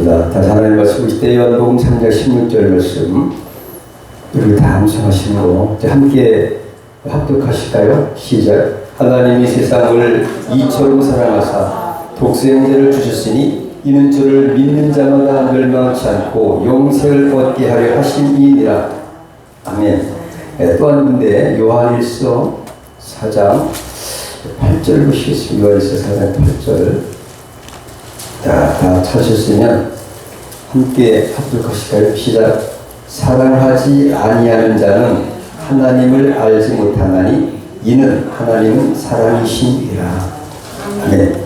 고맙습니다. 다시 하나님 말씀 보실 요한복음 3장 16절 말씀 우리 다 암송하시고 함께 합독하실까요? 시작. 하나님이 세상을 이처럼 사랑하사 독생자를 주셨으니 이는 저를 믿는 자마다 멸망치 않고 영생을 얻게 하려 하심이니라. 아멘. 또 한 군데 요한일서 4장 8절 보시겠습니다. 요한일서 4장 8절. 다 찾으셨으면 함께 합독하실까요? 시작. 사랑하지 아니하는 자는 하나님을 알지 못하나니 이는 하나님은 사랑이심이라. 아멘.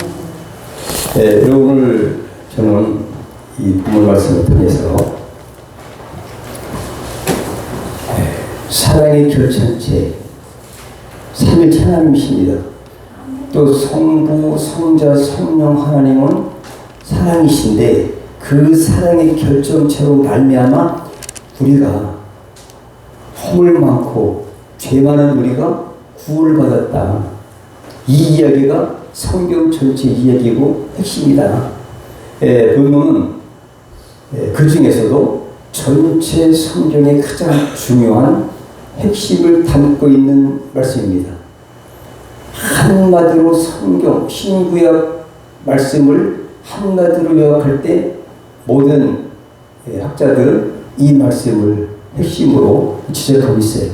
오늘 저는 이 본문 말씀을 통해서 사랑의 결정체 삼위일체 하나님이십니다. 또 성부, 성자, 성령 하나님은 사랑이신데 그 사랑의 결정체로 말미암아 우리가 허물 많고 죄 많은 우리가 구원을 받았다. 이 이야기가 성경 전체 이야기고 핵심이다. 본문은 그 중에서도 전체 성경의 가장 중요한 핵심을 담고 있는 말씀입니다. 한마디로 성경, 신구약 말씀을 한마디로 요약할 때 모든 학자들은 이 말씀을 핵심으로 지적하고 있어요.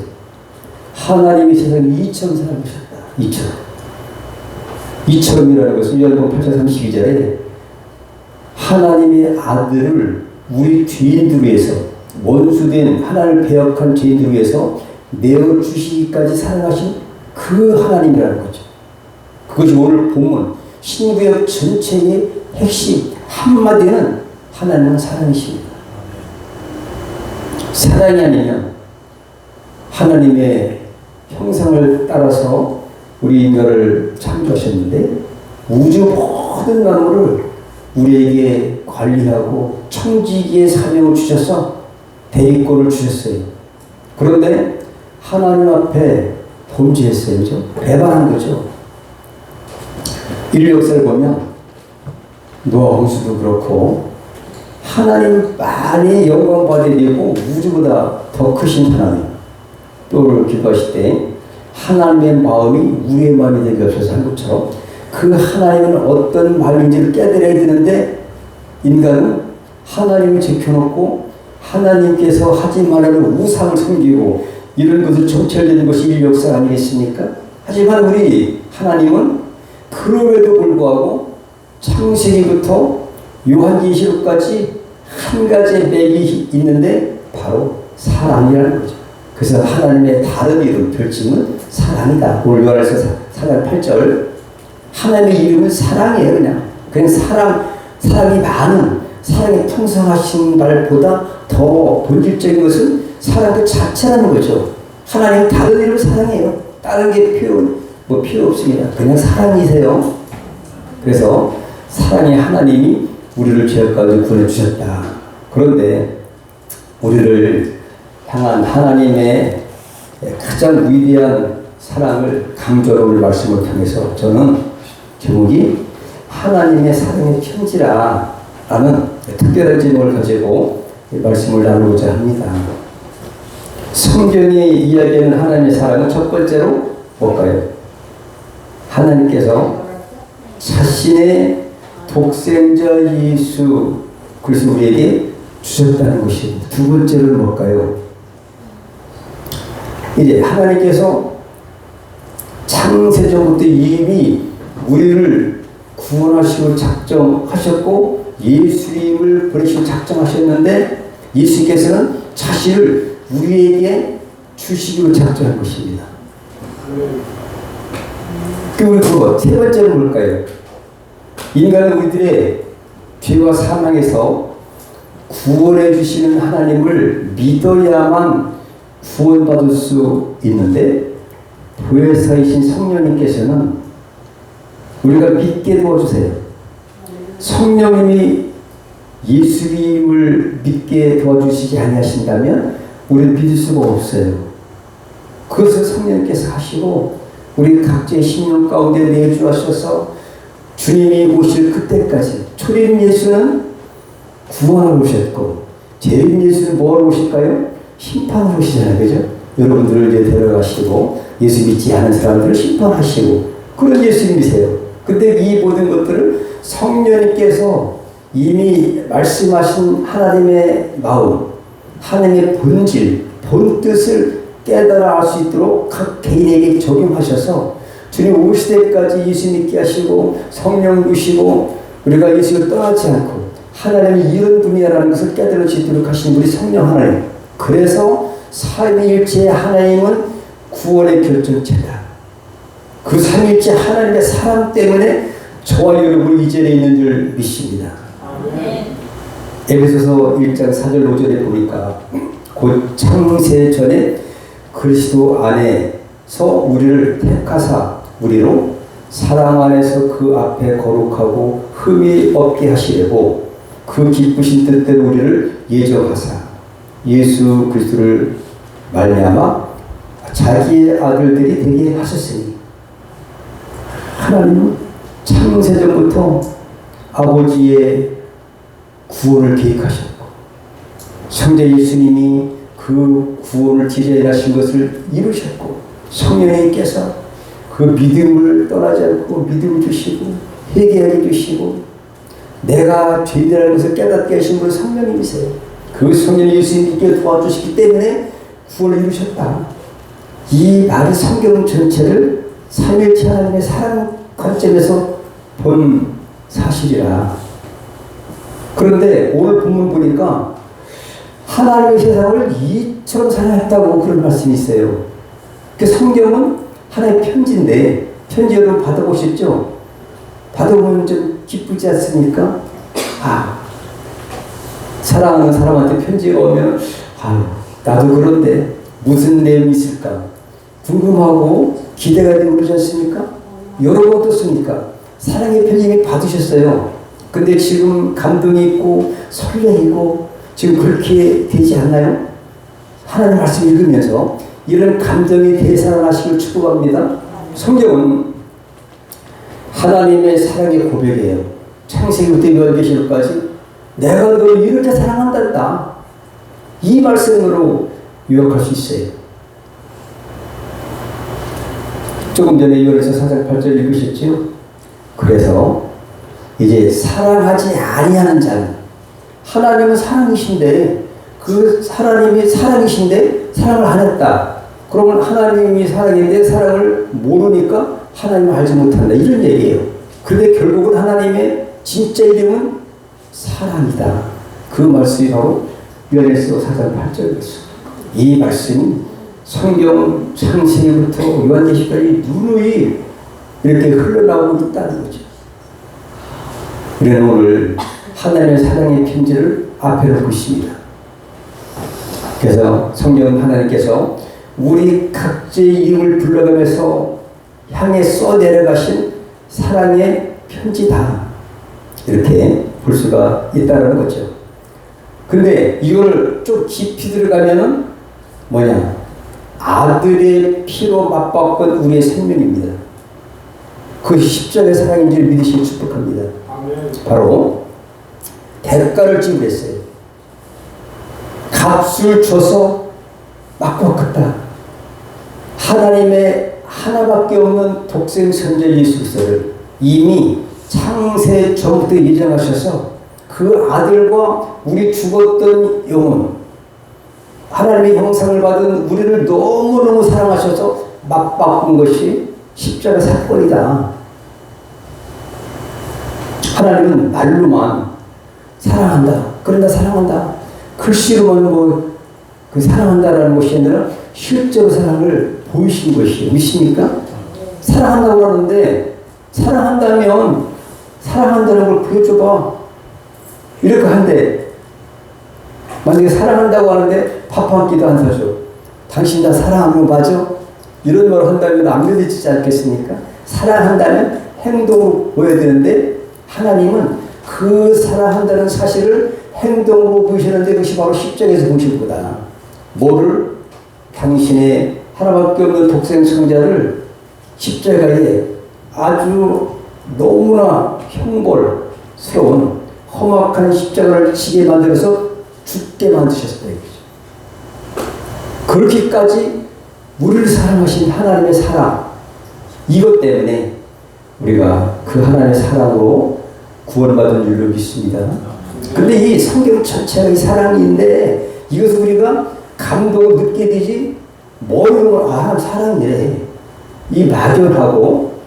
하나님이 세상에 이처럼 사랑하셨다. 이처럼이라는 것은 요한복음 8장 32절에 하나님의 아들을 우리 죄인들 위해서 원수된 하나님을 배역한 죄인들 위해서 내어주시기까지 사랑하신 그 하나님이라는 거죠. 그것이 오늘 본문 신구약 전체의 핵심 한마디는 하나님은 사랑이십니다. 사랑이 아니면 하나님의 형상을 따라서 우리 인간을 창조하셨는데 우주 모든 만물을 우리에게 관리하고 청지기의 사명을 주셔서 대리권을 주셨어요. 그런데 하나님 앞에 범죄했어요. 그죠? 배반한 거죠. 인류 역사를 보면 노아 홍수도 그렇고 하나님 많이 영광 받아야 되고 우주보다 더 크신 하나님 또 기도하실 때 하나님의 마음이 우리의 마음이 되게 없어서 한 것처럼 그 하나님은 어떤 마음인지를 깨달아야 되는데 인간은 하나님을 지켜놓고 하나님께서 하지 말라는 우상을 섬기고 이런 것을 정찰되는 것이 인류 역사 아니겠습니까? 하지만 우리 하나님은 그럼에도 불구하고 창세기부터 요한계시록까지 한 가지의 맥이 있는데 바로 사랑이라는 거죠. 그래서 하나님의 다른 이름 별칭은 사랑이다. 오늘 요한일서 4장 8절 하나님의 이름은 사랑이에요. 그냥 사랑이 많은 사랑이 풍성하신 말보다 더 본질적인 것은 사랑 그 자체라는 거죠. 하나님은 다른 이름을 사랑해요. 다른 게 필요 없습니다. 그냥 사랑이세요. 그래서 사랑의 하나님이 우리를 죄악 가운데 구원해 주셨다. 그런데 우리를 향한 하나님의 가장 위대한 사랑을 강조하는 오늘 말씀을 통해서 저는 제목이 하나님의 사랑의 편지라 라는 특별한 제목을 가지고 말씀을 나누고자 합니다. 성경이 이야기하는 하나님의 사랑은 첫 번째로 뭘까요? 하나님께서 자신의 독생자 예수 그리스도 우리에게 주셨다는 것입니다. 두 번째는 뭘까요? 이제 하나님께서 창세전부터 이미 우리를 구원하시고 작정하셨고 예수님을 보내시고 작정하셨는데 예수께서는 자신을 우리에게 주시기로 작정한 것입니다. 그리고 세 번째는 뭘까요? 인간은 우리들의 죄와 사망에서 구원해 주시는 하나님을 믿어야만 구원받을 수 있는데 보혜사이신 성령님께서는 우리가 믿게 도와주세요. 성령님이 예수님을 믿게 도와주시지 아니하신다면 우리는 믿을 수가 없어요. 그것을 성령님께서 하시고 우리 각자의 심령 가운데 내주하셔서 주님이 오실 그때까지 초림 예수는 구원하러 오셨고, 죄인 예수는 뭐하러 오실까요? 심판하러 오시잖아요. 그죠? 여러분들을 이제 데려가시고 예수 믿지 않은 사람들을 심판하시고 그런 예수님이세요. 근데 이 모든 것들을 성령님께서 이미 말씀하신 하나님의 마음, 하나님의 본질, 본뜻을 깨달아 알 수 있도록 각 개인에게 적용하셔서 주님 오실 때까지 예수 믿게 하시고 성령 주시고 우리가 예수를 떠나지 않고 하나님이 이런 분이라는 것을 깨달을 수 있도록 하신 우리 성령 하나님. 그래서 삼위일체 하나님은 구원의 결정체다. 그 삼위일체 하나님의 사랑 때문에 저와 여러분 이전에 있는 줄 믿습니다. 에베소서 1장 4절 5절에 보니까 곧 창세 전에 그리스도 안에서 우리를 택하사 우리로 사랑 안에서 그 앞에 거룩하고 흠이 없게 하시려고 그 기쁘신 뜻대로 우리를 예정하사 예수 그리스도를 말미암아 자기의 아들들이 되게 하셨으니 하나님은 창세전부터 아버지의 구원을 계획하셨고 성자 예수님이 그 구원을 지혜하신 것을 이루셨고 성령님께서 그 믿음을 떠나지 않고 믿음을 주시고 회개하게 주시고 내가 죄인이라는 것을 깨닫게 하신 분은 성령님이세요. 그 성령이 예수님께 도와주시기 때문에 구원을 이루셨다. 이 말의 성경 전체를 삼위일체 하나님의 사랑 관점에서 본 사실이라. 그런데 오늘 본문 보니까 하나님의 세상을 이처럼 사랑했다고 그런 말씀이 있어요. 그 성경은 하나의 편지인데 편지 여러분 받아보셨죠? 받아보면 좀 기쁘지 않습니까? 사랑하는 사람한테 편지가 오면 나도 그런데 무슨 내용이 있을까 궁금하고 기대가 되고 그러지 않습니까? 여러분 어떻습니까? 사랑의 편지 받으셨어요. 근데 지금 감동이 있고 설레이고 지금 그렇게 되지 않나요? 하나님 말씀 읽으면서 이런 감정이 되살아나시길 축복합니다. 성경은 하나님의 사랑의 고백이에요. 창세기부터 요한계시록까지 내가 너를 이렇게 사랑한단다. 이 말씀으로 요약할 수 있어요. 조금 전에 요한에서 4장 8절 읽으셨죠? 그래서 이제 사랑하지 아니하는 자는 하나님은 사랑이신데 그 하나님이 사랑이신데 사랑을 안 했다. 그러면 하나님이 사랑인데 사랑을 모르니까 하나님을 알지 못한다. 이런 얘기예요. 그런데 결국은 하나님의 진짜 이름은 사랑이다. 그 말씀이 바로 요한에서 4장 8절이었어요. 이 말씀이 성경 창세기부터 요한계시까지 누누이 이렇게 흘러나오고 있다는 거죠. 우리는 오늘 하나님의 사랑의 편지를 앞에 놓고 있습니다. 그래서 성경 하나님께서 우리 각자의 이름을 불러가면서 향해 써내려가신 사랑의 편지다. 이렇게 볼 수가 있다는 거죠. 근데 이걸 좀 깊이 들어가면은 뭐냐? 아들의 피로 맞바꾼 우리의 생명입니다. 그 십자가의 사랑인 줄 믿으시길 축복합니다. 바로 대가를 지불했어요. 값을 줘서 맞바꿨다. 하나님의 하나밖에 없는 독생 선자 예수 그리스도를 이미 창세 전부터 예정하셔서 그 아들과 우리 죽었던 영혼 하나님의 형상을 받은 우리를 너무너무 사랑하셔서 맞바꾼 것이 십자가 사건이다. 하나님은 말로만 사랑한다. 그런다 사랑한다. 글씨로만 그 사랑한다라는 것이 아니라 실제로 사랑을 보이신 것이에요. 믿습니까? 사랑한다고 하는데 사랑한다면 사랑한다는 걸 보여줘봐. 이렇게 한대. 만약에 사랑한다고 하는데 밥 한 끼도 안 사줘. 당신 나 사랑하는 거 맞아? 이런 말을 한다면 안 믿어지지 않겠습니까? 사랑한다면 행동으로 보여야 되는데 하나님은 그 사랑한다는 사실을 행동으로 보이시는데 그것이 바로 십자가에서 보신 거다. 뭐를? 당신의 하나밖에 없는 독생 성자를 십자가에 아주 너무나 형벌스러운 험악한 십자가를 지게 만들어서 죽게 만드셨다 이거죠. 그렇게까지 우리를 사랑하신 하나님의 사랑, 이것 때문에 우리가 그 하나님의 사랑으로 구원받은 줄로 믿습니다. 근데 이 성경 전체가 이 사랑인데 이것을 우리가 감동을 느끼게 되지 머리로 사랑이래. 이 막연하고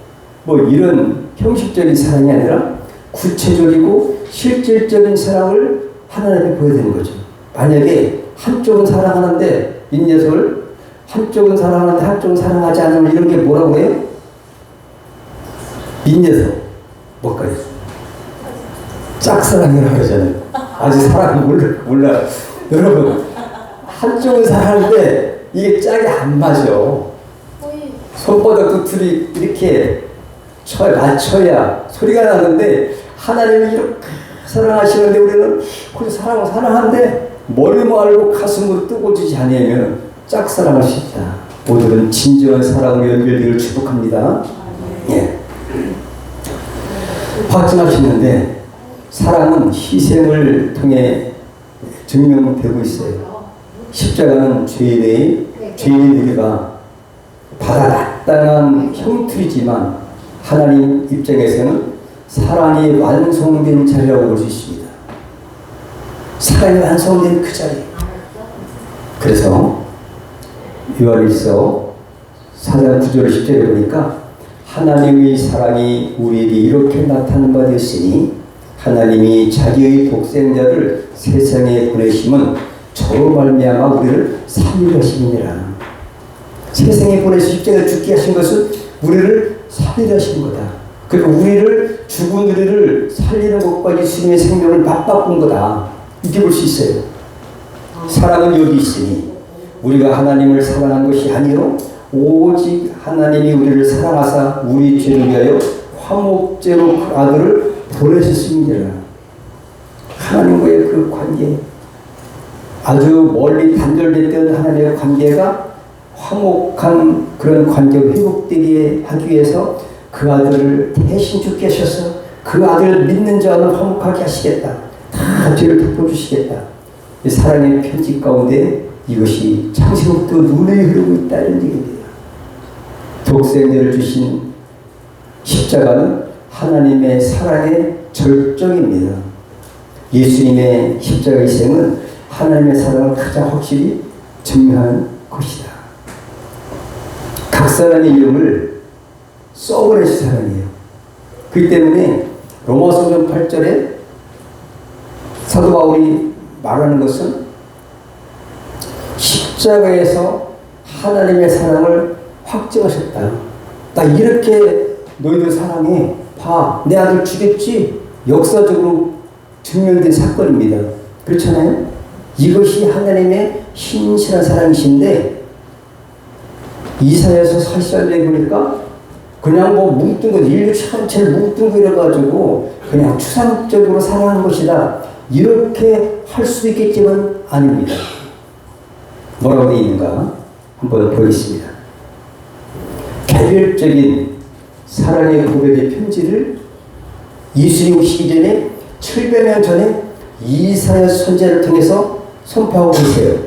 뭐 이런 형식적인 사랑이 아니라 구체적이고 실질적인 사랑을 하나님께 보여야 되는 거죠. 만약에 한쪽은 사랑하는데 인예솔 한쪽은 사랑하는데 한쪽은 사랑하지 않으면 이런 게 뭐라고 해요? 인예솔 뭘까요? 짝사랑이라고 그러잖아요. 아직 사랑 몰라. 여러분 한쪽은 사랑하는데 이게 짝이 안 맞아. 손바닥 둘이 이렇게 맞춰야 소리가 나는데 하나님이 이렇게 사랑하시는데 우리는 그저 사랑하는데 머리만 알고 가슴으로 뜨거워지지 않으면 짝사랑할 수 있다. 모두는 진정한 사랑으로 연결되기를 축복합니다. 예. 확증하시는데 사랑은 희생을 통해 증명되고 있어요. 십자가는 죄인들이가 받아 마땅한 형틀이지만 하나님 입장에서는 사랑이 완성된 자리라고 볼 수 있습니다. 사랑이 완성된 그 자리. 그래서 요한일서 4장 9절 10절에 보니까 하나님의 사랑이 우리에게 이렇게 나타난 바 되었으니 하나님이 자기의 독생자를 세상에 보내심은 저로 말미암아 우리를 살리려 하심이니라. 세상에 보내서 십자가에 죽게 하신 것은 우리를 살리려 하신 거다. 그리고 우리를 죽은 우리를 살리는 것과 예수님의 생명을 맞바꾼 거다. 이렇게 볼 수 있어요. 사랑은 여기 있으니 우리가 하나님을 사랑한 것이 아니요 오직 하나님이 우리를 사랑하사 우리 죄를 위하여 화목제로 그 아들을 보내셨습니다. 하나님과의 그 관계, 아주 멀리 단절됐던 하나님의 관계가 화목한 그런 관계가 회복되게 하기 위해서 그 아들을 대신 죽게 하셔서 그 아들을 믿는 자는 화목하게 하시겠다. 다 죄를 덮어주시겠다. 사랑의 편지 가운데 이것이 창세부터 눈에 흐르고 있다는 얘기입니다. 독생자를 주신 십자가는 하나님의 사랑의 절정입니다. 예수님의 십자가 희생은 하나님의 사랑을 가장 확실히 증명하는 것이다. 각 사람의 이름을 써버리신 사람이에요. 그렇기 때문에 로마서 8절에 사도 바울이 말하는 것은 십자가에서 하나님의 사랑을 확증하셨다. 나 이렇게 너희들 사랑해. 봐. 내 아들 죽였지? 역사적으로 증명된 사건입니다. 그렇잖아요? 이것이 하나님의 신실한 사랑이신데 이사야서 40장에 보니까 그냥 뭐 뭉뚱 거 인류 전체를 뭉뚱 거 이래가지고 그냥 추상적으로 사랑하는 것이다. 이렇게 할 수도 있겠지만 아닙니다. 뭐라고 되어 있는가 한번 보겠습니다. 개별적인 사랑의 고백의 편지를 예수님 오시기 전에 700년 전에 이사야 선지자를 통해서 선포하고 계세요.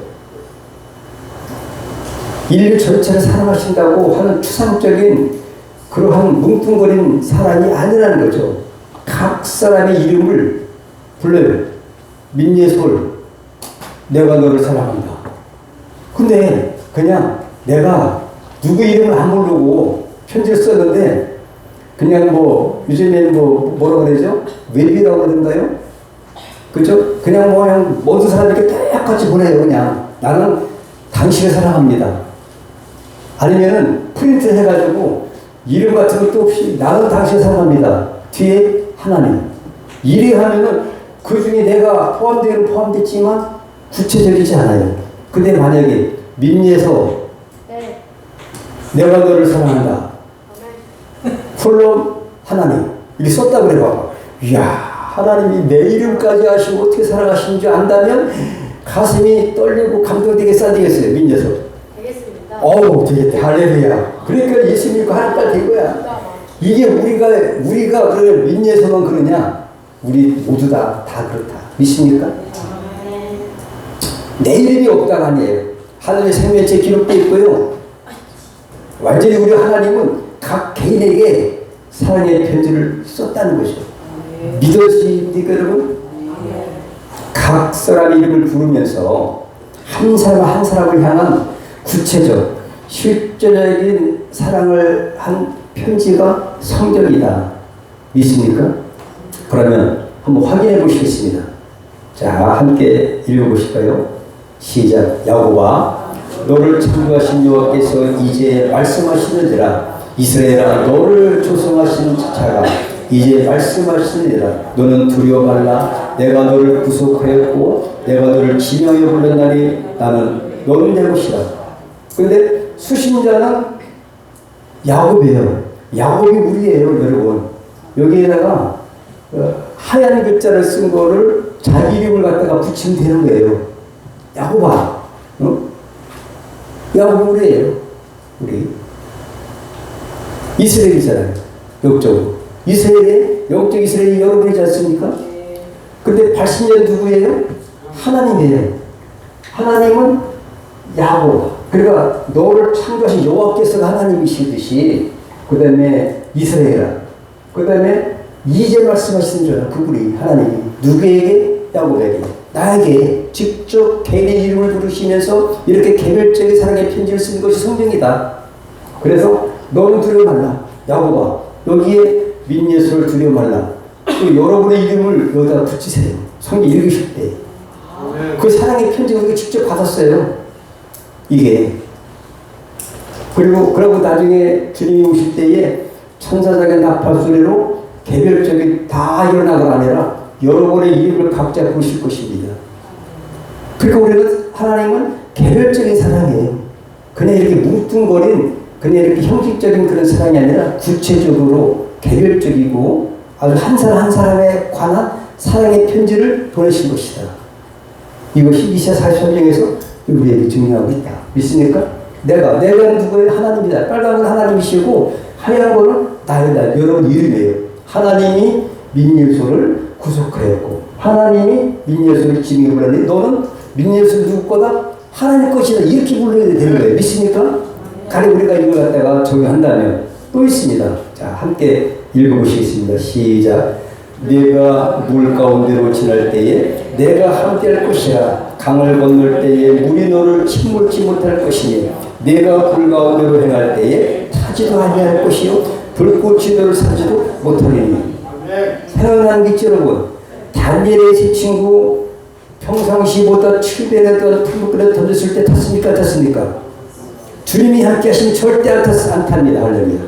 인류 전체를 사랑하신다고 하는 추상적인 그러한 뭉뚱거린 사랑이 아니라는 거죠. 각 사람의 이름을 불러요. 민예솔, 내가 너를 사랑한다. 근데 그냥 내가 누구 이름을 안 부르고 편지를 썼는데 그냥 뭐 요즘에 뭐라고 그러죠? 웹이라고 그러던가요? 그죠? 그냥 모든 사람에게 똑같이 보내요. 그냥 나는 당신을 사랑합니다. 아니면은 프린트 해가지고 이름 같은 것도 없이 나는 당신을 사랑합니다. 뒤에 하나님. 이래 하면은 그 중에 내가 포함됐지만 구체적이지 않아요. 근데 만약에 민예서 내가 너를 사랑한다. 풀로 하나님. 이렇게 썼다 그래봐. 이야. 하나님이 내 이름까지 아시고 어떻게 사랑하시는 줄 안다면 가슴이 떨리고 감동되겠어 안 되겠어요? 민예서. 되겠습니다. 어우 되겠다. 할렐루야. 그러니까 예수 믿고 하나님 딸 된 거야. 이게 우리가 그 민예서만 그러냐? 우리 모두 다 그렇다. 믿습니까? 내 이름이 없다가 아니에요. 하늘의 생명체 기록되어 있고요. 완전히 우리 하나님은 각 개인에게 사랑의 편지를 썼다는 것이죠. 믿으십니까 여러분? 각 사람의 이름을 부르면서 한 사람 한 사람을 향한 구체적 실제적인 사랑을 한 편지가 성경이다. 믿습니까? 그러면 한번 확인해 보시겠습니다. 자, 함께 읽어보실까요? 시작. 야곱아, 너를 창조하신 여호와께서 이제 말씀하시느니라. 이스라엘아, 너를 조성하신 자가 이제 말씀하시느니라. 너는 두려워 말라. 내가 너를 구속하였고 내가 너를 지명하여 불렀나니 나는 너는 내 것이라. 그런데 수신자는 야곱이에요. 야곱이 우리예요, 여러분. 여기에다가 하얀 글자를 쓴 거를 자기 이름을 갖다가 붙이면 되는 거예요. 야곱아, 야곱이 우리예요. 우리 이스라엘이잖아요. 영적으로 이스라엘의 영적 이스라엘이 여러분이지 않습니까? 근데 발신자는 누구예요? 하나님이에요. 하나님은 야곱. 그러니까 너를 창조하신 여호와께서가 하나님이시듯이 그 다음에 이스라엘아, 그 다음에 이제 말씀하시는 줄 알아. 그분이 하나님이 누구에게? 야곱에게, 나에게 직접 개인의 이름을 부르시면서 이렇게 개별적인 사랑의 편지를 쓴 것이 성경이다. 그래서 너는 두려워 말라. 야곱아, 여기에 민예수를 두려워 말라. 또 여러분의 이름을 여기다 붙이세요. 성경 읽으실 때. 그 사랑의 편지 우리가 직접 받았어요. 이게. 그러고 나중에 주님이 오실 때에 천사장의 나팔 소리로 개별적인 다 일어나가 아니라 여러분의 이름을 각자 부르실 것입니다. 그러니까 우리는 하나님은 개별적인 사랑이에요. 그냥 이렇게 뭉뚱거린 그냥 이렇게 형식적인 그런 사랑이 아니라 구체적으로 개별적이고 아주 한 사람 한 사람에 관한 사랑의 편지를 보내신 것이다. 이것이 이사야 40장에서 우리에게 증명하고 있다. 믿습니까? 내가 누구예요? 하나님이다. 빨간 건 하나님이시고 하얀 거는 나이다. 여러분 이름이에요. 하나님이 민예수를 구속하였고 하나님이 민예수를 지명해 버렸는데 너는 민예수 누구 거다? 하나님 것이다. 이렇게 불러야 되는 거예요. 믿습니까? 가령 우리가 이걸 갖다가 적용한다면 또 있습니다. 자, 함께 읽어보시겠습니다. 시작. 네가 물 가운데로 지날 때에 내가 함께 할 것이라. 강을 건널 때에 물이 너를 침몰치 못할 것이니 네가 불 가운데로 행할 때에 타지도 아니할 것이요 불꽃이 너를 사지도 못하리니. 생각나는 게 있죠, 여러분. 다니엘의 세 친구 평상시보다 7배나 더 탕물끓여 던졌을 때 탔습니까? 탔습니까? 주님이 함께 하시면 절대 안 탑니다. 할렐루야.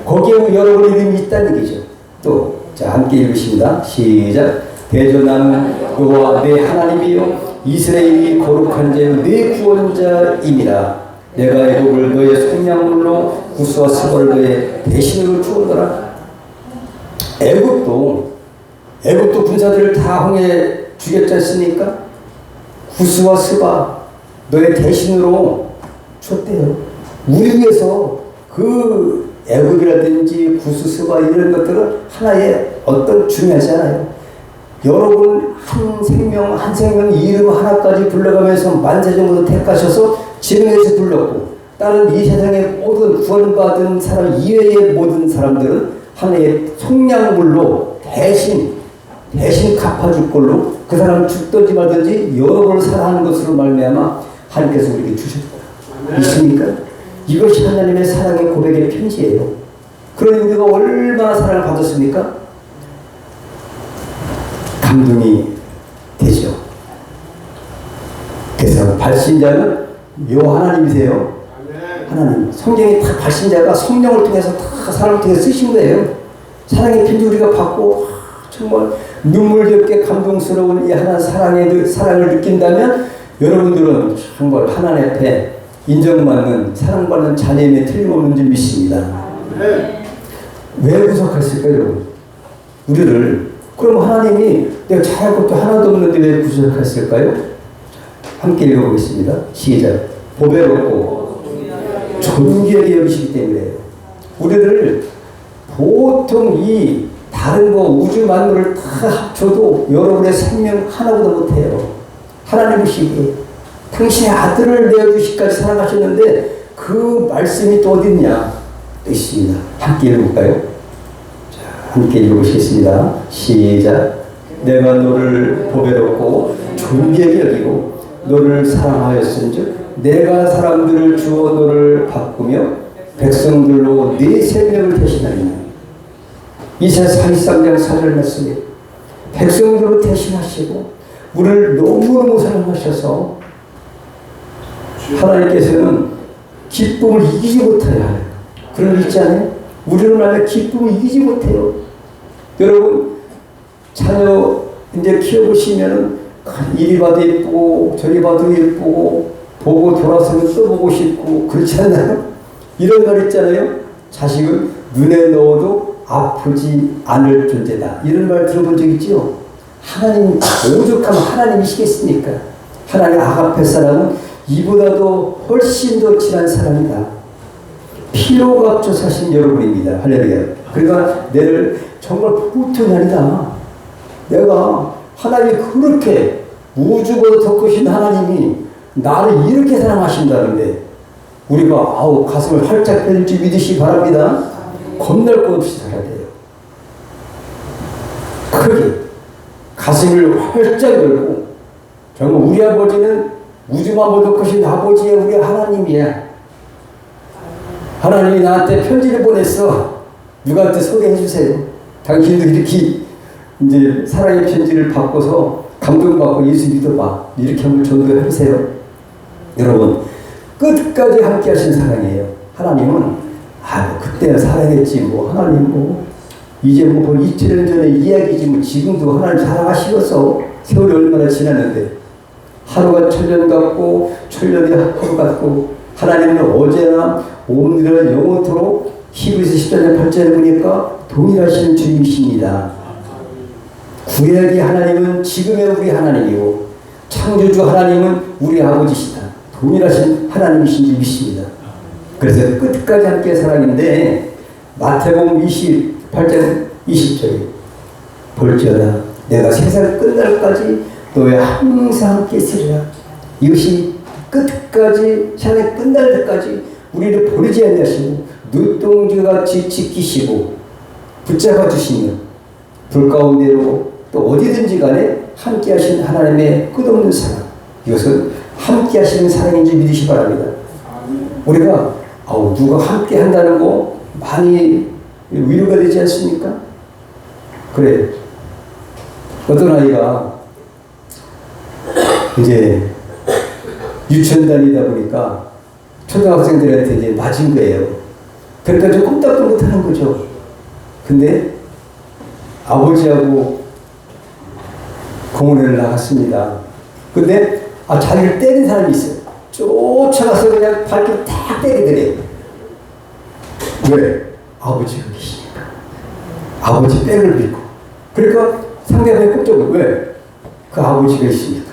거기에 여러분 이름이 있다는 얘기죠. 또, 자, 함께 읽으십니다. 시작. 대전하는 여호와 내 하나님이요 이스라엘이 거룩한 자요 내 구원자임이라. 내가 애굽을 너의 속량물로 구스와 스바를 너의 대신으로 주었더라. 애굽도 군사들을 다 홍해 죽였지 않습니까? 구스와 스바 너의 대신으로 줬대요. 우리 위해서 그 애굽이라든지 구스 스바 이런 것들은 하나의 어떤 중요하지 않아요. 여러분 한 생명 이름 하나까지 불러가면서 만세정으로 택하셔서 지명해서 불렀고 다른 이 세상의 모든 구원받은 사람 이외의 모든 사람들은 하나의 속량물로 대신 갚아줄 걸로 그 사람 죽든지 말든지 여러분을 사랑하는 것으로 말미암아 하나님께서 우리에게 주셨다. 있습니까? 이것이 하나님의 사랑의 고백의 편지예요. 그러니 우리가 얼마나 사랑을 받았습니까? 감동이 되죠. 그래서 발신자는 요 하나님이세요. 하나님. 성경에 다 발신자가 성령을 통해서 다 사람을 통해서 쓰신 거예요. 사랑의 편지 우리가 받고 정말 눈물겹게 감동스러운 이 하나님 사랑을 느낀다면 여러분들은 정말 하나님 앞에 인정받는 사랑받는 자녀임에 틀림없는 줄 믿습니다. 왜 구속했을까요, 여러분? 우리를. 그럼 하나님이 내가 잘할 것도 하나도 없는데 왜 구속했을까요? 함께 읽어보겠습니다. 시작. 보배롭고 존귀하게 여기시기 때문에 우리를 보통 이 다른 거 우주 만물을 다 합쳐도 여러분의 생명 하나보다 못해요. 하나님 보시기에 당신의 아들을 내어주시기까지 사랑하셨는데 그 말씀이 또 어디 있냐? 또 있습니다. 함께 읽어볼까요? 자, 함께 읽어보시겠습니다. 시작. 내가 너를 보배롭고 존귀하게 여기고 너를 사랑하였은즉 내가 사람들을 주어 너를 바꾸며 백성들로 네 생명을 대신하리니. 이사야 43장 4절 말씀에 백성들로 대신하시고 우리를 너무너무 사랑하셔서 하나님께서는 기쁨을 이기지 못하여 하는 그런 거 있지 않아요? 우리는 만약 기쁨을 이기지 못해요. 여러분 자녀 이제 키워보시면은 이리 봐도 예쁘고 저리 봐도 예쁘고 보고 돌아서면 또 보고 싶고 그렇지 않나요? 이런 말 있잖아요. 자식은 눈에 넣어도 아프지 않을 존재다. 이런 말 들어본 적 있죠? 하나님 오죽하면 하나님이시겠습니까? 하나님 아가페 사랑은 이보다도 훨씬 더 진한 사랑이다. 피로 값져 사신 여러분입니다. 할렐루야. 그러니까 내를 정말 보통이 아니다. 내가 하나님이 그렇게 우주보다 더 크신 하나님이 나를 이렇게 사랑하신다는데 우리가 아우 가슴을 활짝 펴줄 줄 믿으시기 바랍니다. 겁날 것 없이 살아야 돼요. 크게 가슴을 활짝 열고 정말 우리 아버지는 우주만보다 크신 아버지의 우리 하나님이야. 하나님이 나한테 편지를 보냈어. 누구한테 소개해 주세요. 당신도 이렇게 이제 사랑의 편지를 바꿔서 감동받고 예수 믿어봐. 이렇게 한번 전도해 보세요. 여러분 끝까지 함께 하신 사랑이에요. 하나님은 그때 사랑했지 뭐 하나님 뭐 이제 뭐 2000년 전에 이야기지 뭐 지금도 하나님 사랑하시겠어. 세월이 얼마나 지났는데 하루가 천년 같고 천년이 하루 같고 하나님은 어제나 오늘은 영원토록 히브리서 10장 8절에 보니까 동일하신 주님이십니다. 구약의 하나님은 지금의 우리 하나님이고 창조주 하나님은 우리 아버지시다. 동일하신 하나님이신 줄 믿습니다. 그래서 끝까지 함께 사랑인데 마태복음 28장 20절에 볼지어다 내가 세상 끝날까지 너의 항상 함께 있으리라. 이것이 끝까지 세상이 끝날 때까지 우리를 버리지 아니하시고 눈동자같이 지키시고 붙잡아 주시며 불 가운데로 또 어디든지 간에 함께 하신 하나님의 끝없는 사랑, 이것은 함께 하시는 사랑인 줄 믿으시기 바랍니다. 우리가 누가 함께 한다는 거 많이 위로가 되지 않습니까? 그래, 어떤 아이가 이제 유치원 다니다 보니까 초등학생들한테 이제 맞은 거예요. 그러니까 좀 꼼짝도 못하는 거죠. 근데 아버지하고 공원에 나갔습니다. 근데 자기를 때린 사람이 있어요. 쫓아가서 그냥 발길 딱 때리더래요. 왜? 아버지가 계시니까. 아버지 백을 믿고. 그러니까 상대방이 꼼짝을 왜? 그 아버지가 있으니까.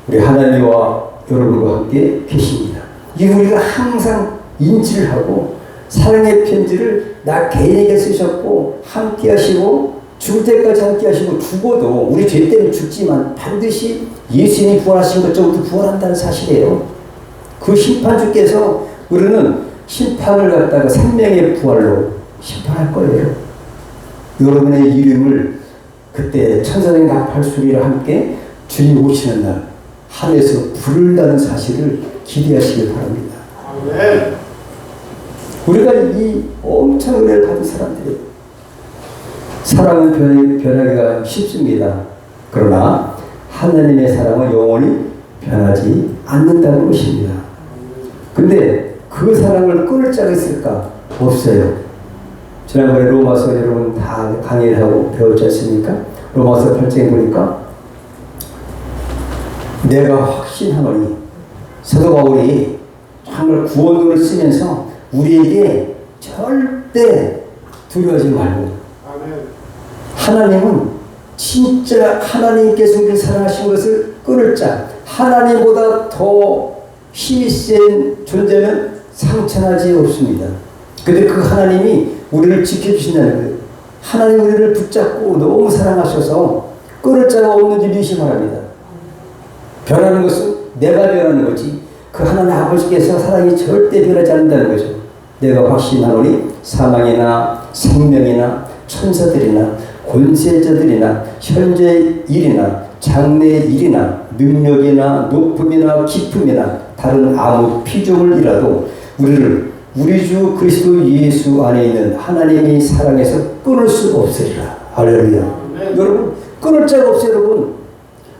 우리 하나님과 여러분과 함께 계십니다. 이게 우리가 항상 인지를 하고 사랑의 편지를 나 개인에게 쓰셨고 함께 하시고 죽을 때까지 함께 하시고 죽어도 우리 죄 때문에 죽지만 반드시 예수님이 부활하신 것처럼 부활한다는 사실이에요. 그 심판주께서 우리는 심판을 갖다가 생명의 부활로 심판할 거예요. 여러분의 이름을 그때 천사의 나팔 소리와 함께 주님 오시는 날 하늘에서 부른다는 사실을 기대하시길 바랍니다. 아멘. 우리가 이 엄청 은혜를 받은 사람들이 사랑은 변하기가 쉽습니다. 그러나 하나님의 사랑은 영원히 변하지 않는다는 것입니다. 근데 그 사랑을 끊을 자가 있을까? 없어요. 지난번에 로마서 여러분 다 강의를 하고 배웠지 않습니까? 로마서 8장에 보니까 내가 확신하노니 사도 바울이 정말 구원론을 쓰면서 우리에게 절대 두려워하지 말고 하나님은 진짜 하나님께서 우리를 사랑하신 것을 끊을 자, 하나님보다 더 힘이 센 존재는 상천하지 없습니다. 근데 그 하나님이 우리를 지켜주신다는 거예요. 하나님 우리를 붙잡고 너무 사랑하셔서 끊을 자가 없는지 믿으시 바랍니다. 변하는 것은 내가 변하는 거지 그 하나님 아버지께서 사랑이 절대 변하지 않는다는 거죠. 내가 확신하노니 사망이나 생명이나 천사들이나 권세자들이나 현재 일이나 장래 일이나 능력이나 높음이나 깊음이나 다른 아무 피조물이라도 우리를 우리 주 그리스도 예수 안에 있는 하나님의 사랑에서 끊을 수가 없으리라. 할렐루야. 여러분 끊을 자가 없어요. 여러분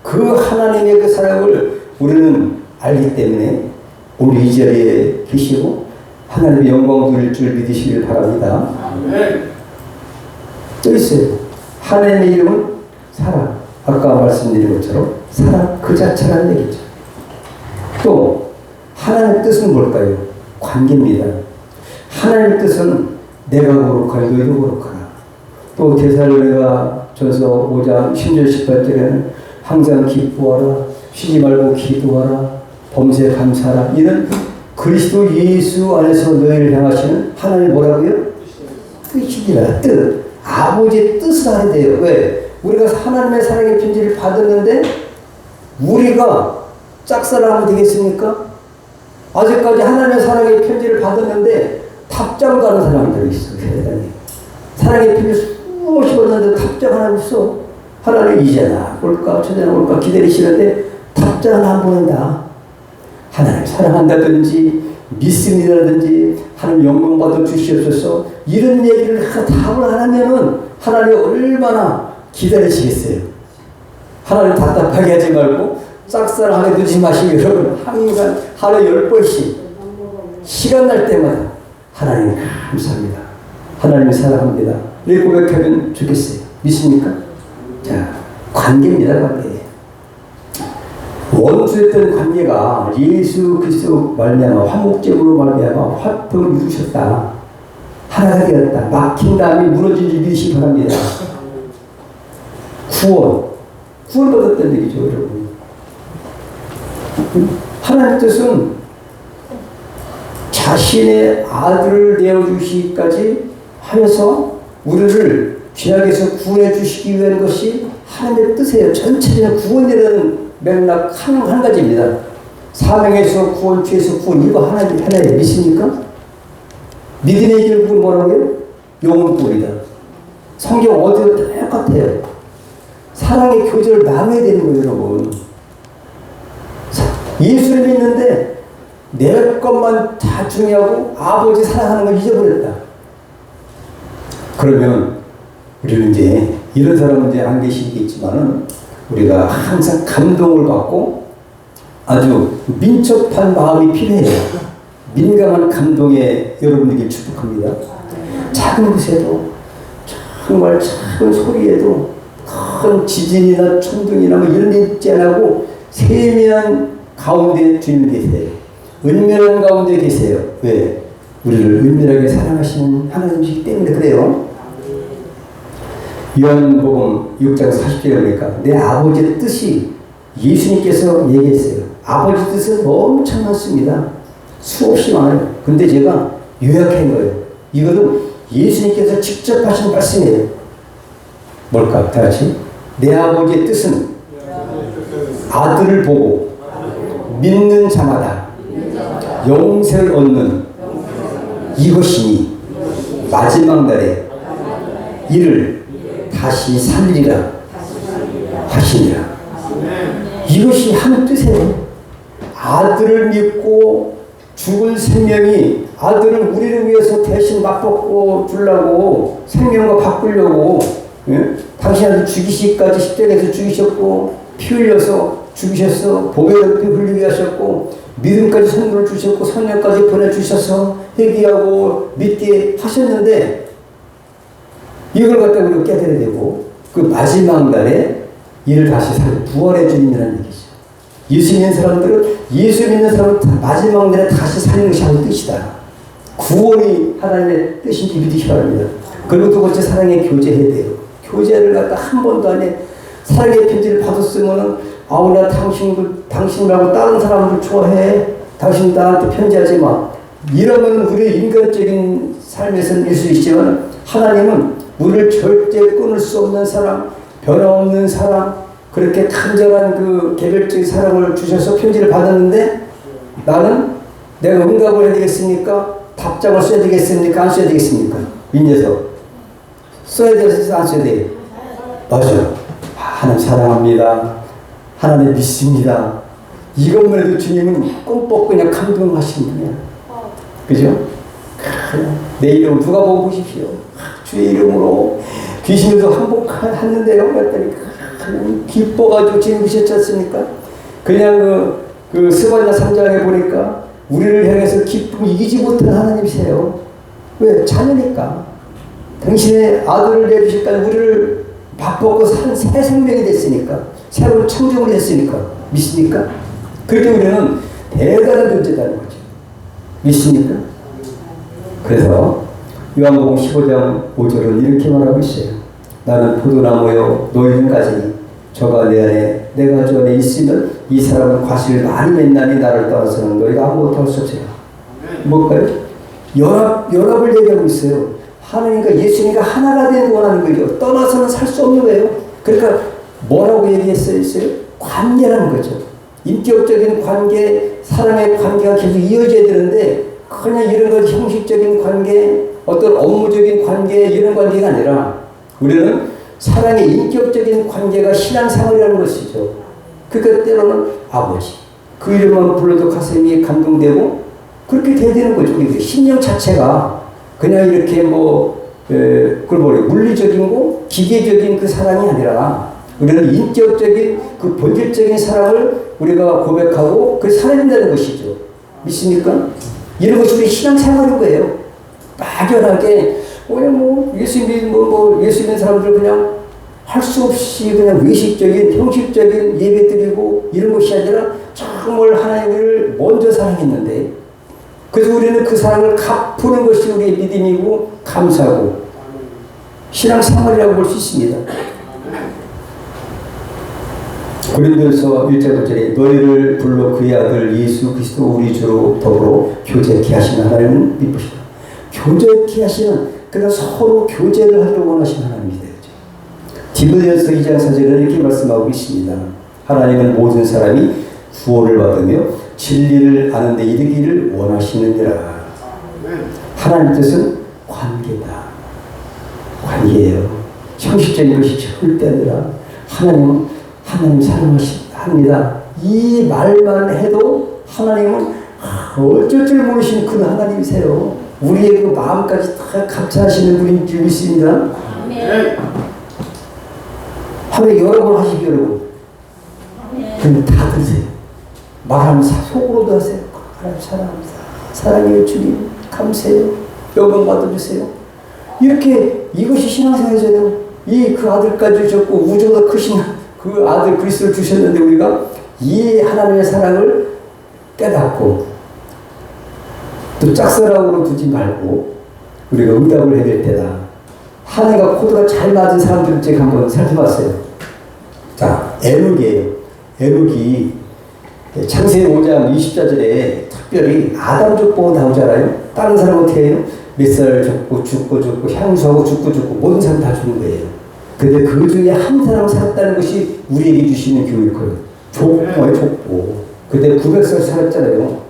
그 하나님의 그 사랑을 우리는 알기 때문에 오늘 이 자리에 계시고 하나님의 영광 돌릴 줄 믿으시길 바랍니다. 또 있어요. 하나님의 이름은 사랑. 아까 말씀드린 것처럼 사랑 그 자체라는 얘기죠. 또 하나님의 뜻은 뭘까요? 관계입니다. 하나님의 뜻은 내가 거룩하니 너희도 거룩하라. 또 데살로니가 전서 5장 10절 18절에는 항상 기뻐하라, 쉬지 말고 기도하라, 범사에 감사하라. 이런 그리스도 예수 안에서 너희를 향하시는 하나님 뭐라고요? 뜻이니라. 뜻. 아버지의 뜻을 알아야 돼요. 왜? 우리가 하나님의 사랑의 편지를 받았는데 우리가 짝사랑하면 되겠습니까? 아직까지 하나님의 사랑의 편지를 받았는데 답장도 하는 사람들이 있어. 사랑의 편지를 수없이 받았는데 답장 하나 없어. 하나님 이제나 올까 저제나 올까 기다리시는데 답장 하나 안 보낸다. 하나님 사랑한다든지 믿습니다라든지 하나님 영광 받아 주시옵소서 이런 얘기를 답을 안 하면은 하나님 얼마나 기다리시겠어요. 하나님 답답하게 하지 말고 짝사랑하게 두지 마시고 여러분 항상 하루에 10번씩 시간 날 때마다 하나님 감사합니다. 하나님 사랑합니다. 이렇게 고백하면 좋겠어요. 믿습니까? 자, 관계입니다. 관계. 원수였던 관계가 예수 그리스도 말미암아 화목제물로 말미암아 화평을 이루셨다. 하나가 되었다. 막힌 다음에 무너진 줄 믿으시기 바랍니다. 구원받았다는 얘기죠, 여러분. 하나님의 뜻은 자신의 아들을 내어주시기까지 하여서 우리를 죄악에서 구원해 주시기 위한 것이 하나님의 뜻이에요. 전체적인 구원이라는 맥락 한 가지입니다. 사명에서 구원, 죄에서 구원, 이거 하나에 믿습니까? 믿음의 결국은 뭐라고요? 영혼구원이다. 성경 어디도 똑같아요. 사랑의 교제를 나눠야 되는 거예요, 여러분. 예수를 믿는데 내 것만 다 중요하고 아버지 사랑하는 걸 잊어버렸다. 그러면 우리는 이제 이런 사람은 이제 안 계시겠지만은 우리가 항상 감동을 받고 아주 민첩한 마음이 필요해요. 민감한 감동에 여러분에게 축복합니다. 작은 것에도 정말 작은 소리에도 큰 지진이나 천둥이나 뭐 이런 데 있지 않고 세미한 가운데 주님 계세요. 은밀한 가운데 계세요. 왜? 우리를 은밀하게 사랑하시는 하나님이시기 때문에 그래요. 요한복음 6장 40절에 보니까 내 아버지의 뜻이 예수님께서 얘기했어요. 아버지 뜻은 엄청 많습니다. 수없이 많아요. 근데 제가 요약한 거예요. 이거는 예수님께서 직접 하신 말씀이에요. 뭘까? 다 같이. 내 아버지의 뜻은 아들을 보고 믿는 자마다 영생을 얻는 이것이니 마지막 날에 이를 다시 살리라 하시니라. 이것이 한 뜻이에요. 아들을 믿고 죽을 생명이 아들을 우리를 위해서 대신 맞먹고 주려고 생명과 바꾸려고 당신 아들 죽이시기까지 십자가에서 죽이셨고 피 흘려서 죽이셔서 보배를 흘리게 하셨고 믿음까지 선물을 주셨고 선녀까지 보내주셔서 회개하고 믿게 하셨는데 이걸 갖다 우리가 깨달아야 되고 그 마지막 날에 이를 다시 부활해 주님이라는 얘기죠. 예수 믿는 사람들은 예수 믿는 사람은 마지막 날에 다시 살리는 것이 하나님의 뜻이다. 구원이 하나님의 뜻인지 믿으시 바랍니다. 그리고 두 번째 사랑의 교제해야 돼요. 교제를 갖다 한 번도 안 해. 사랑의 편지를 받았으면은 아우 나 당신하고 다른 사람들 좋아해. 당신 나한테 편지하지 마. 이러면 우리의 인간적인 삶에서는 일 수 있지만 하나님은 우리를 절대 끊을 수 없는 사랑, 변함없는 사랑, 그렇게 간절한 그 개별적인 사랑을 주셔서 편지를 받았는데 나는 내가 응답을 해야 되겠습니까? 답장을 써야 되겠습니까? 안 써야 되겠습니까? 민재서 써야 돼서 안 써야 돼요? 맞아요. 하나님 사랑합니다. 하나님 믿습니다. 이것만 해도 주님은 꿈뻑 그냥 감동하시는 분이야. 그죠? 내 이름 누가 보고 보십시오. 주의 이름으로 귀신들도 항복했는데요. 그랬더니 기뻐가지고 지내셨지 않습니까? 그냥 그 스바냐 3장에 보니까 우리를 향해서 기쁨 이기지 못한 하나님이세요. 왜? 자녀니까. 당신의 아들을 내주실까 우리를 바꾸고 산 새 생명이 됐으니까, 새로운 창조물이 됐으니까. 믿습니까? 그렇게 우리는 대단한 존재다는 거죠. 믿습니까? 그래서 요한복음 15장 5절은 이렇게 말하고 있어요. 나는 포도나무요 너희는 가지니 저가 내 안에 내가 저 안에 있으면 이 사람은 과실을 많이 맺나니 나를 떠나서는 너희가 아무것도 할 수 없어요. 뭘까요? 연합을 얘기하고 있어요. 하나님과 예수님과 하나가 되는 원하는 거죠. 떠나서는 살 수 없는 거예요. 그러니까 뭐라고 얘기했어요? 관계라는 거죠. 인격적인 관계, 사람의 관계가 계속 이어져야 되는데 그냥 이런 것 형식적인 관계, 어떤 업무적인 관계 이런 관계가 아니라 우리는 사랑의 인격적인 관계가 신앙생활이라는 것이죠. 그러니까 때로는 아버지 그 이름만 불러도 가슴이 감동되고 그렇게 돼야 되는 거죠. 신령 자체가 그냥 이렇게 그걸 물리적인 거 기계적인 그 사랑이 아니라 우리는 인격적인 그 본질적인 사랑을 우리가 고백하고 그 살아낸다는 것이죠. 믿습니까? 이런 것이 우리 신앙생활인 거예요. 막연하게 그냥 예수 믿는 사람들 그냥 할 수 없이 그냥 외식적인 형식적인 예배 드리고 이런 것이 아니라 정말 하나님을 먼저 사랑했는데 그래서 우리는 그 사랑을 갚는 것이 우리의 믿음이고 감사하고 신앙생활이라고 볼 수 있습니다. 고린도서 1장 9절에 너희를 불러 그의 아들 예수 그리스도 우리 주로 더불어 교제케 하시는 하나님은 미쁘시다. 교제케 하시는, 그러니까 서로 교제를 하려고 원하시는 하나님이다. 디모데전서 2장 4절은 이렇게 말씀하고 있습니다. 하나님은 모든 사람이 구원을 받으며 진리를 아는 데 이르기를 원하시느니라. 하나님 뜻은 관계다. 관계예요. 형식적인 것이 절대 아니라 하나님은 하나님 사랑합니다. 이 말만 해도 하나님은 어쩔 줄 모르시는 그 하나님이세요. 우리의 그 마음까지 다 감찰하시는 분인 줄 믿습니다. 하루에 여러 번 하시죠, 여러분. 그럼 다 들으세요. 말하면 속으로도 하세요. 하나님 사랑합니다. 사랑해요, 주님. 감사해요. 영광 받아주세요. 이렇게 이것이 신앙생활이잖아요. 그 아들까지 주셨고 우주보다 크신 그 아들 그리스도를 주셨는데 우리가 이 하나님의 사랑을 깨닫고 또 짝사랑으로 두지 말고 우리가 응답을 해야 될 때다. 하나님과 코드가 잘 맞은 사람들 제가 한번 살펴봤어요. 자, 에녹이에요. 에녹이 창세기 5장 24절에 특별히 아담 족보가 나오잖아요. 다른 사람은 어떻게 해요? 몇 살 죽고 향수하고 죽고 모든 사람 다 죽는 거예요. 근데 그 중에 한 사람 살았다는 것이 우리에게 주시는 교육이에요. 족보예요, 족보. 그때 900살 살았잖아요.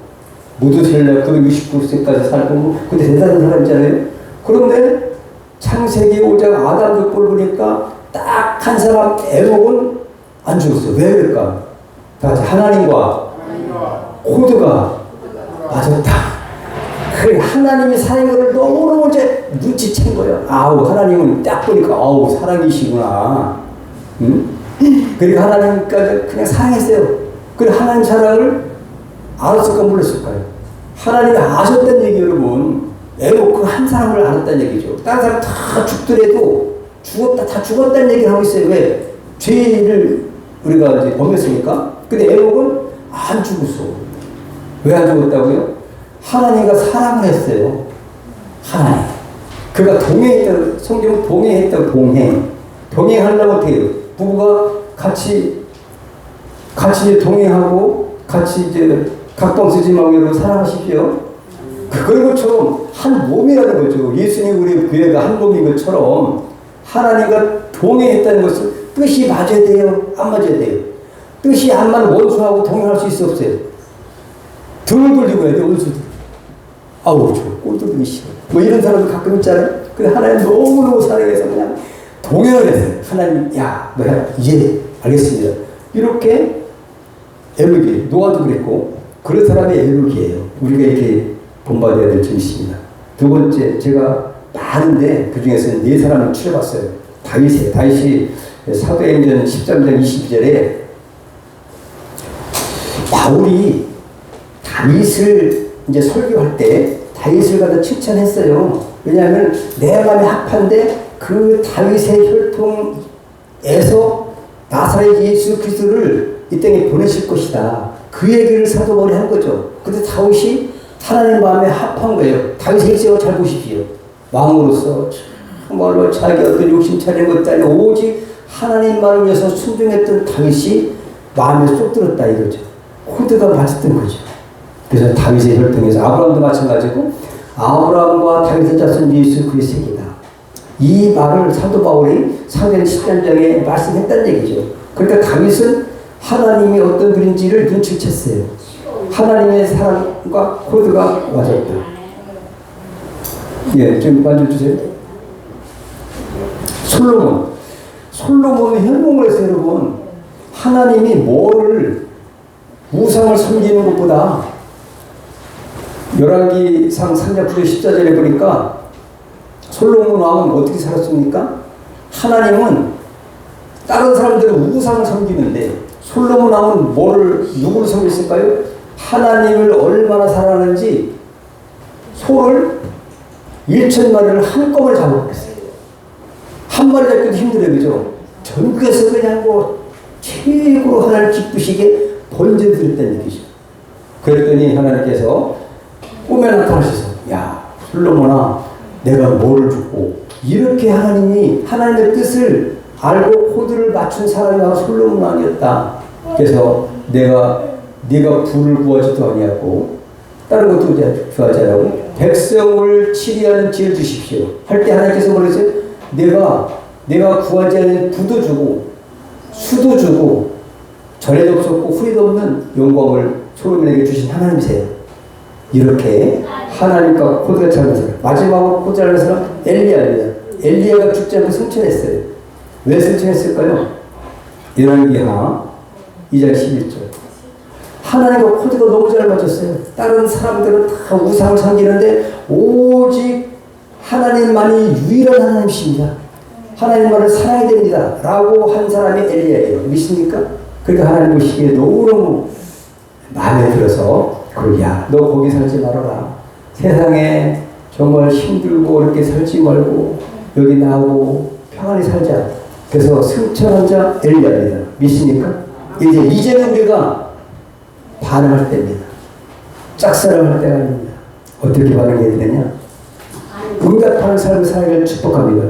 무드셀라 969세까지 살고, 근데 대단한 사람이잖아요. 그런데 창세기 5장 아담 족보를 보니까 딱 한 사람 에녹은 안 죽었어요. 왜 그럴까? 하나님과 코드가 맞았다. 그 하나님이 사랑을 너무너무 이제 눈치챈 거예요. 하나님은 딱 보니까 사랑이시구나. 응? 그러니까 하나님까지 그냥 사랑했어요. 그리고 하나님 사랑을 알았을까 몰랐을까요? 하나님이 아셨다는 얘기 여러분. 에녹 그 한 사람을 알았다는 얘기죠. 다른 사람 다 죽더라도 다 죽었다는 얘기를 하고 있어요. 왜? 죄를 우리가 이제 범했으니까. 근데 에녹은 안 죽었어. 왜 안 죽었다고요? 하나님과 사랑을 했어요. 하나님. 그가 동행했다고, 성경 동행했다고, 동행하려고 어떻게 해요? 부부가 같이 동행하고, 같이 이제 각방 쓰지 말고 사랑하십시오. 그런 것처럼 한 몸이라는 거죠. 예수님 우리 교회가 한 몸인 것처럼 하나님과 동행했다는 것은 뜻이 맞아야 돼요? 안 맞아야 돼요? 뜻이 안 맞는 원수하고 동행할 수 있어 없어요? 등을 돌리고 해야 돼, 원수들. 아우, 저 꼴도 싫어. 뭐 이런 사람도 가끔 있잖아요. 근데 하나님 너무너무 사랑해서 그냥 동행을 했어요. 하나님, 야, 너 해라. 예, 알겠습니다. 이렇게 애르기, 노아도 그랬고, 그런 사람이 애르기예요. 우리가 이렇게 본받아야 될 점이 있습니다. 두 번째, 제가 많은데 그 중에서 네 사람을 추려봤어요. 다윗이 사도행전 13장 22절에 바울이 다윗을 이제 설교할 때 다윗을 갖다 칭찬했어요. 왜냐하면 내 마음에 합한데 그 다윗의 혈통에서 나사렛 예수 그리스도를 이 땅에 보내실 것이다. 그 얘기를 사도 바울이 한 거죠. 근데 다윗이 하나님 마음에 합한 거예요. 다윗의 일생을 잘 보십시오. 왕으로서 정말로 자기 어떤 욕심 차리는 것도 아니고 오직 하나님 말을 위해서 순종했던 다윗이 마음에 쏙 들었다 이거죠. 코드가 맞았던 거죠. 그래서 다윗의 혈통에서 아브라함도 마찬가지고 아브라함과 다윗의 자손 예수 그리스도의 세계다. 이 말을 사도 바울이 사도행 13장에 말씀했다는 얘기죠. 그러니까 다윗은 하나님이 어떤 분인지를 눈치챘어요. 하나님의 사랑과 코드가 맞았다. 예, 좀 만져주세요. 솔로몬은 현몽을 해서 여러분, 하나님이 뭐를 우상을 섬기는 것보다 열왕기상 3장 9절 14절에 보니까 솔로몬 왕은 어떻게 살았습니까? 하나님은 다른 사람들은 우상을 섬기는데 솔로몬 왕은 누구를 섬겼을까요? 하나님을 얼마나 사랑하는지 소를 1,000마리를 한꺼번에 잡아버렸어요. 한 마리 잡기도 힘들어요, 그죠? 전국에서 그냥 최고로 하나님을 기쁘시게 번제드렸다는 얘기죠. 그랬더니 하나님께서 꿈에 나타나셔서, 야, 솔로몬아, 내가 뭐를 주고, 이렇게 하나님의 뜻을 알고 코드를 맞춘 사람이 바로 솔로몬 왕이었다. 그래서 네가 부를 구하지도 아니하고 다른 것도 구하지 않고 백성을 치리하는 지혜를 주십시오. 할 때 하나님께서 뭐랬어요? 내가 구하지 않는 부도 주고 수도 주고 전에도 없었고 후에도 없는 영광을 솔로몬에게 주신 하나님이세요. 이렇게 하나님과 코드가 잘 맞아요. 마지막으로 코드 잘 맞는 사람 엘리야입니다. 엘리야가 죽지 않고 승천했어요. 왜 승천했을까요? 열왕기하 2장 11절. 하나님과 코드가 너무 잘 맞았어요. 다른 사람들은 다 우상을 섬기는데 오직 하나님만이 유일한 하나님이십니다. 하나님만을 사랑해야 됩니다. 라고 한 사람이 엘리야예요. 믿습니까? 그러니까 하나님 보시기에 너무너무 마음에 들어서 야, 너 거기 살지 말아라. 세상에 정말 힘들고 이렇게 살지 말고 여기 나오고 평안히 살자. 그래서 승천한 자 엘리야입니다. 믿습니까? 이제는 우리가 반응할 때입니다. 짝사랑할 때가 아닙니다. 어떻게 반응해야 되냐? 응답하는 삶을 살기를 축복합니다.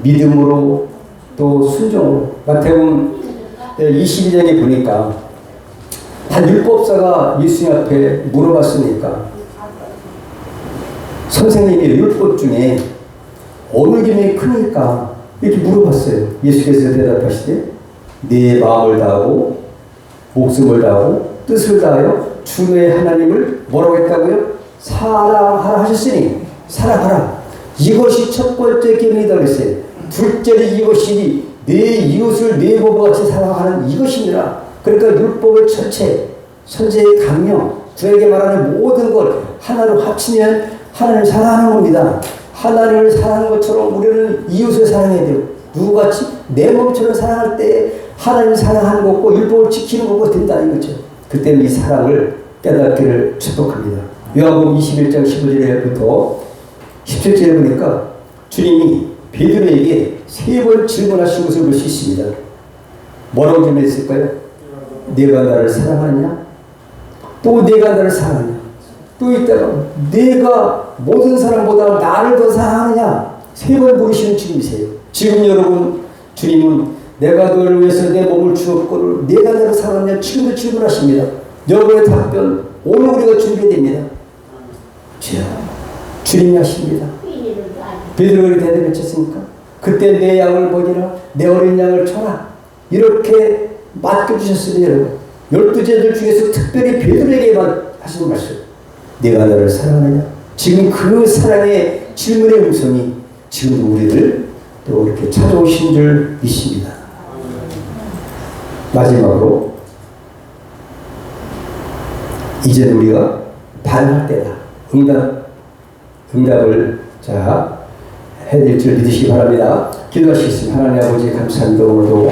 믿음으로 또 순종으로. 마태복음 22장에 보니까 한 율법사가 예수님 앞에 물어봤으니까 선생님이 율법 중에 어느 계명이 크니까 이렇게 물어봤어요. 예수께서 대답하시되 네 마음을 다하고 목숨을 다하고 뜻을 다하여 주 너의 하나님을 뭐라고 했다고요? 사랑하라 하셨으니 사랑하라. 이것이 첫 번째 계명이다 그랬어요. 둘째는 이것이니 내 이웃을 내 몸과 같이 사랑하는 이것이니라. 그러니까 율법의 전체, 선제의 강령, 그에게 말하는 모든 걸 하나로 합치면 하나님을 사랑하는 겁니다. 하나님을 사랑하는 것처럼 우리는 이웃을 사랑해야 돼요. 누구같이? 내 몸처럼 사랑할 때 하나님을 사랑하는 것고 율법을 지키는 것고 된다는 거죠. 그때는 이 사랑을 깨닫기를 축복합니다. 요한복음 21장 15절부터 17절에 보니까 주님이 베드로에게 3번 질문하신 것을 볼 수 있습니다. 뭐라고 질문했을까요? 내가 나를 사랑하느냐? 또 내가 나를 사랑하느냐? 또 이따가 내가 모든 사람보다 나를 더 사랑하느냐? 3번 물으시는 주님이세요. 지금 여러분, 주님은 내가 너를 위해서 내 몸을 주었거늘 내가 나를 사랑하느냐? 지금도 질문하십니다. 여러분의 답변 오늘 우리가 준비해야 됩니다. 주님이 하십니다. 베드로에게 대답했습니까? 그때 내 양을 보니라, 내 어린 양을 쳐라. 이렇게 맡겨주셨습니다, 여러분. 12제들 중에서 특별히 베드로에게만 하시는 말씀. 내가 너를 사랑하느냐? 지금 그 사랑의 질문의 음성이 지금 우리를 또 이렇게 찾아오신 줄 믿습니다. 마지막으로 이제 우리가 반할 때다. 응답을 해야 될 줄 믿으시기 바랍니다. 기도하시겠습니다. 하나님 아버지 감사합니다. 오늘도